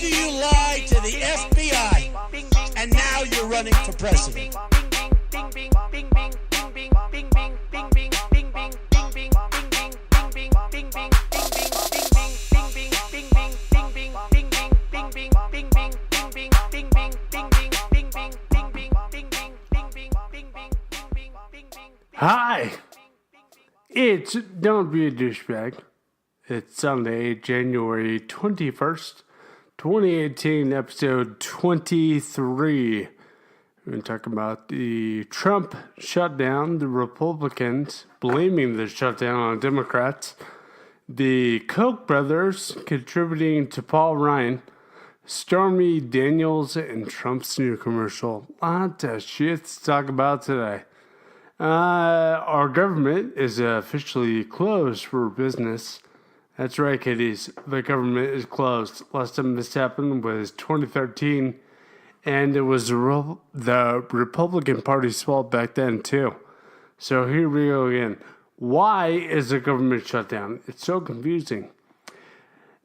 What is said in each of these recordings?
you lie to the FBI, and now you're running for president. Hi, it's Don't Be a Douchebag. It's Sunday, January 21st, 2018, episode 23. We're going to talk about the Trump shutdown, the Republicans blaming the shutdown on Democrats, the Koch brothers contributing to Paul Ryan, Stormy Daniels, and Trump's new commercial. Lots of shit to talk about today. Our government is officially closed for business. That's right, kiddies. The government is closed. Last time this happened was 2013, and it was the Republican Party's fault back then, too. So here we go again. Why is the government shut down? It's so confusing.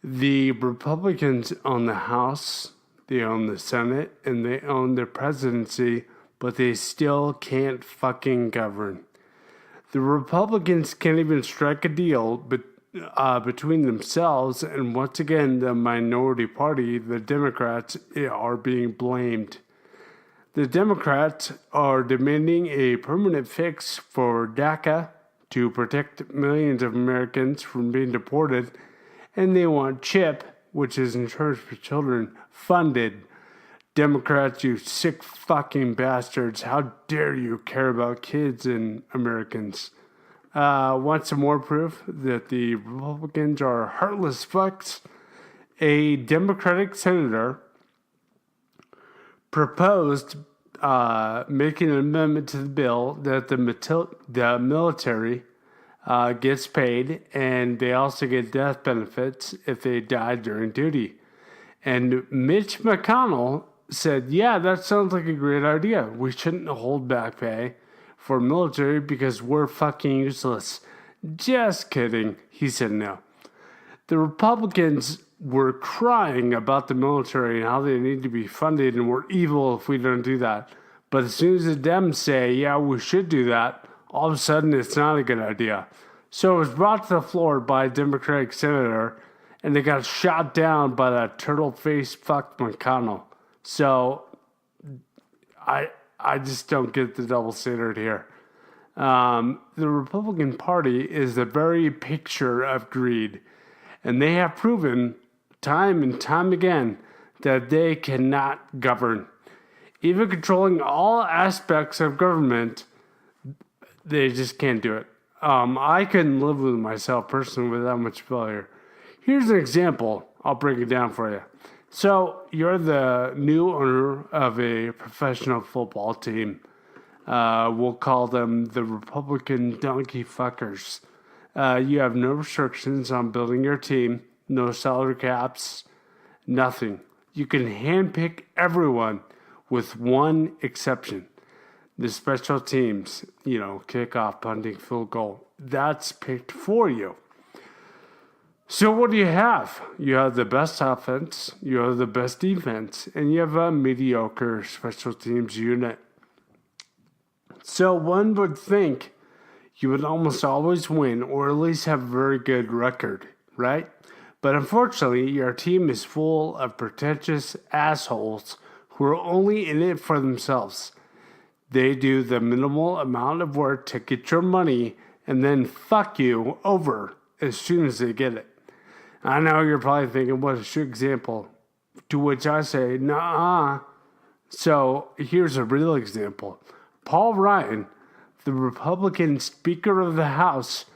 The Republicans own the House, they own the Senate, and they own the presidency, but they still can't fucking govern. The Republicans can't even strike a deal between themselves, and once again, the minority party, the Democrats, are being blamed. The Democrats are demanding a permanent fix for DACA to protect millions of Americans from being deported, and they want CHIP, which is insurance for children, funded. Democrats, you sick fucking bastards. How dare you care about kids and Americans? Want some more proof that the Republicans are heartless fucks? A Democratic senator proposed making an amendment to the bill that the military gets paid, and they also get death benefits if they die during duty. And Mitch McConnell said, yeah, that sounds like a great idea. We shouldn't hold back pay for military because we're fucking useless. Just kidding. He said no. The Republicans were crying about the military and how they need to be funded, and we're evil if we don't do that. But as soon as the Dems say, yeah, we should do that, all of a sudden it's not a good idea. So it was brought to the floor by a Democratic senator, and they got shot down by that turtle-faced fuck McConnell. So I just don't get the double standard here. The Republican Party is the very picture of greed, and they have proven time and time again that they cannot govern. Even controlling all aspects of government, they just can't do it. I couldn't live with myself personally with that much failure. Here's an example. I'll break it down for you. So you're the new owner of a professional football team. We'll call them the Republican donkey fuckers. You have no restrictions on building your team, no salary caps, nothing. You can handpick everyone with one exception. The special teams, kickoff, punting, field goal, that's picked for you. So what do you have? You have the best offense, you have the best defense, and you have a mediocre special teams unit. So one would think you would almost always win, or at least have a very good record, right? But unfortunately, your team is full of pretentious assholes who are only in it for themselves. They do the minimal amount of work to get your money and then fuck you over as soon as they get it. I know you're probably thinking, what a shit example. To which I say, nah. So here's a real example. Paul Ryan, the Republican Speaker of the House,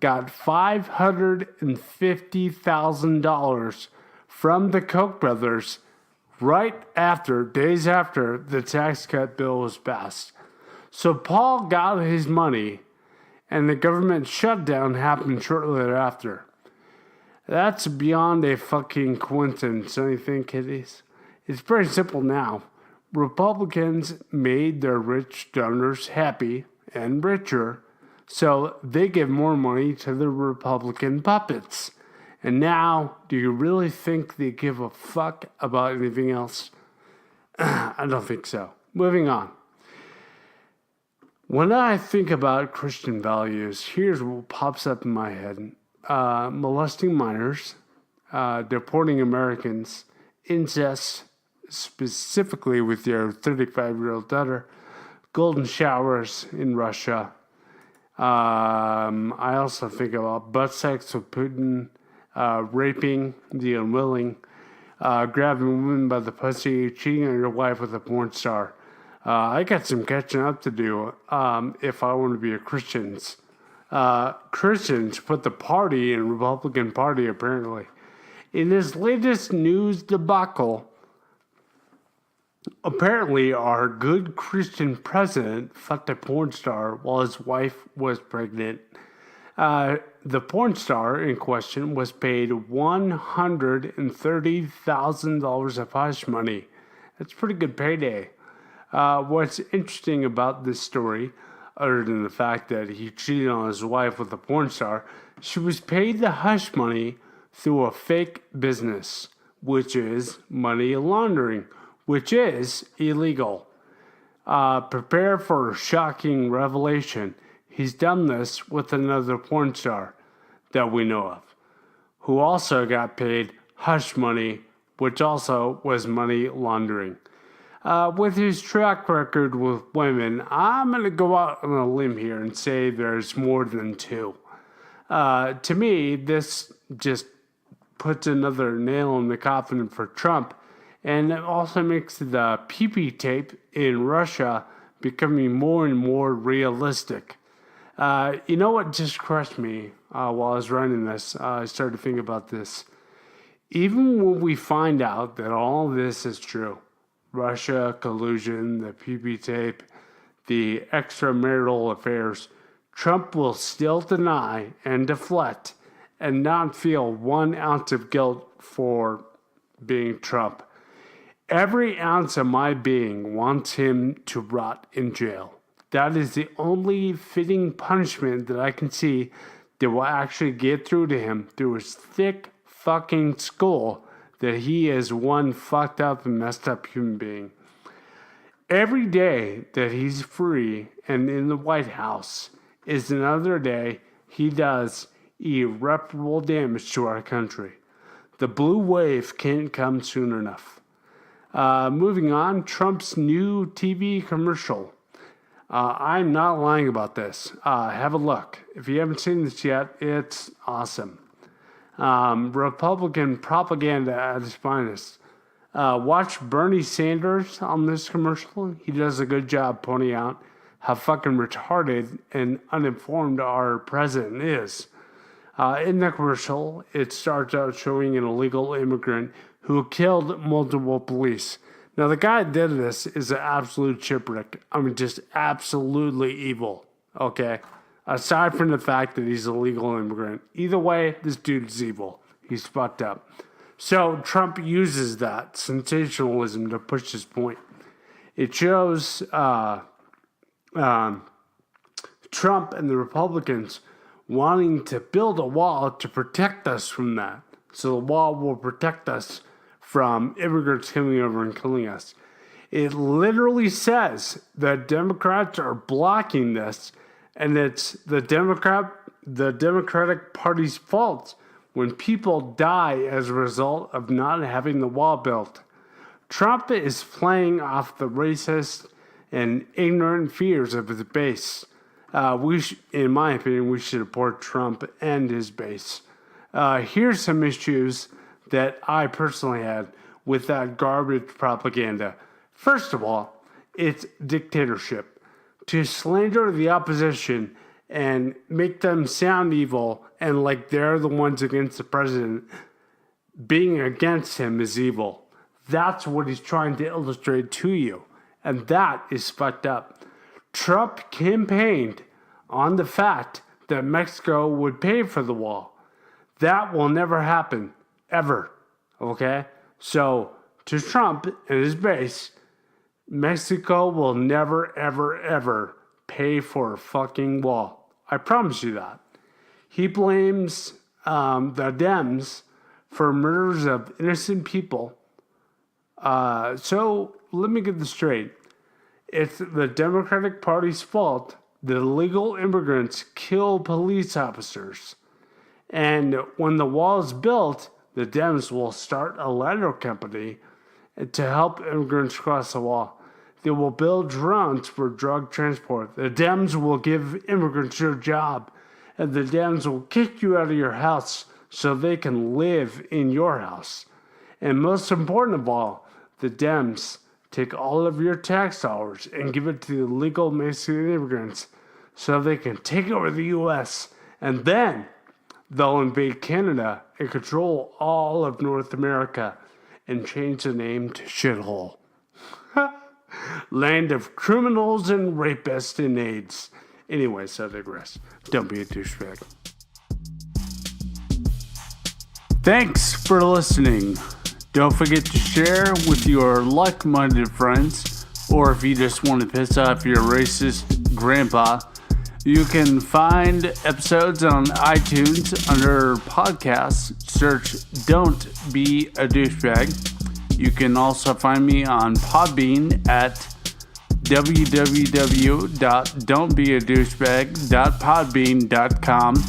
got $550,000 from the Koch brothers days after the tax cut bill was passed. So Paul got his money, and the government shutdown happened shortly thereafter. That's beyond a fucking coincidence, don't you think, kiddies? It's pretty simple now. Republicans made their rich donors happy and richer, so they give more money to the Republican puppets. And now, do you really think they give a fuck about anything else? I don't think so. Moving on. When I think about Christian values, here's what pops up in my head. Molesting minors, deporting Americans, incest, specifically with your 35-year-old daughter, golden showers in Russia. I also think about butt sex with Putin, raping the unwilling, grabbing women by the pussy, cheating on your wife with a porn star. I got some catching up to do if I want to be a Christian. Christians put the party in Republican Party, apparently. In this latest news debacle, apparently our good Christian president fucked a porn star while his wife was pregnant. The porn star in question was paid $130,000 of hush money. That's pretty good payday. What's interesting about this story, other than the fact that he cheated on his wife with a porn star, she was paid the hush money through a fake business, which is money laundering, which is illegal. Prepare for a shocking revelation. He's done this with another porn star that we know of, who also got paid hush money, which also was money laundering. With his track record with women, I'm going to go out on a limb here and say there's more than two. To me, this just puts another nail in the coffin for Trump, and it also makes the pee-pee tape in Russia becoming more and more realistic. You know what just crushed me while I was writing this? I started to think about this. Even when we find out that all this is true, Russia, collusion, the PP tape, the extramarital affairs, Trump will still deny and deflect and not feel 1 ounce of guilt for being Trump. Every ounce of my being wants him to rot in jail. That is the only fitting punishment that I can see that will actually get through to him through his thick fucking skull, that he is one fucked up and messed up human being. Every day that he's free and in the White House is another day he does irreparable damage to our country. The blue wave can't come soon enough. Moving on, Trump's new TV commercial. I'm not lying about this. Have a look. If you haven't seen this yet, it's awesome. Republican propaganda at its finest. Watch Bernie Sanders on this commercial. He does a good job pointing out how fucking retarded and uninformed our president is. In the commercial, it starts out showing an illegal immigrant who killed multiple police. Now, the guy that did this is an absolute shipwreck. I mean, just absolutely evil, okay? Aside from the fact that he's a legal immigrant. Either way, this dude is evil. He's fucked up. So Trump uses that sensationalism to push his point. It shows Trump and the Republicans wanting to build a wall to protect us from that. So the wall will protect us from immigrants coming over and killing us. It literally says that Democrats are blocking this, and it's the Democratic Party's fault when people die as a result of not having the wall built. Trump is playing off the racist and ignorant fears of his base. In my opinion, we should support Trump and his base. Here's some issues that I personally had with that garbage propaganda. First of all, it's dictatorship. To slander the opposition and make them sound evil and like they're the ones against the president, being against him is evil. That's what he's trying to illustrate to you. And that is fucked up. Trump campaigned on the fact that Mexico would pay for the wall. That will never happen, ever, okay? So, to Trump and his base, Mexico will never, ever, ever pay for a fucking wall. I promise you that. He blames the Dems for murders of innocent people. So let me get this straight. It's the Democratic Party's fault that illegal immigrants kill police officers. And when the wall is built, the Dems will start a ladder company to help immigrants cross the wall. They will build drones for drug transport. The Dems will give immigrants your job. And the Dems will kick you out of your house so they can live in your house. And most important of all, the Dems take all of your tax dollars and give it to the illegal Mexican immigrants so they can take over the U.S. And then they'll invade Canada and control all of North America and change the name to Shithole. Land of criminals and rapists and AIDS. Anyways, I digress. Don't be a douchebag. Thanks for listening. Don't forget to share with your like-minded friends, or if you just want to piss off your racist grandpa. You can find episodes on iTunes under podcasts. Search Don't Be a Douchebag. You can also find me on Podbean at www.don'tbeadouchebag.podbean.com,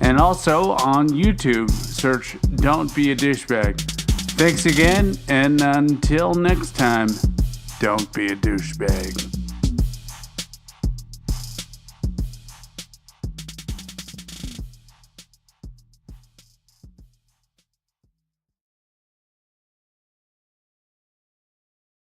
and also on YouTube. Search Don't Be a Douchebag. Thanks again, and until next time, don't be a douchebag.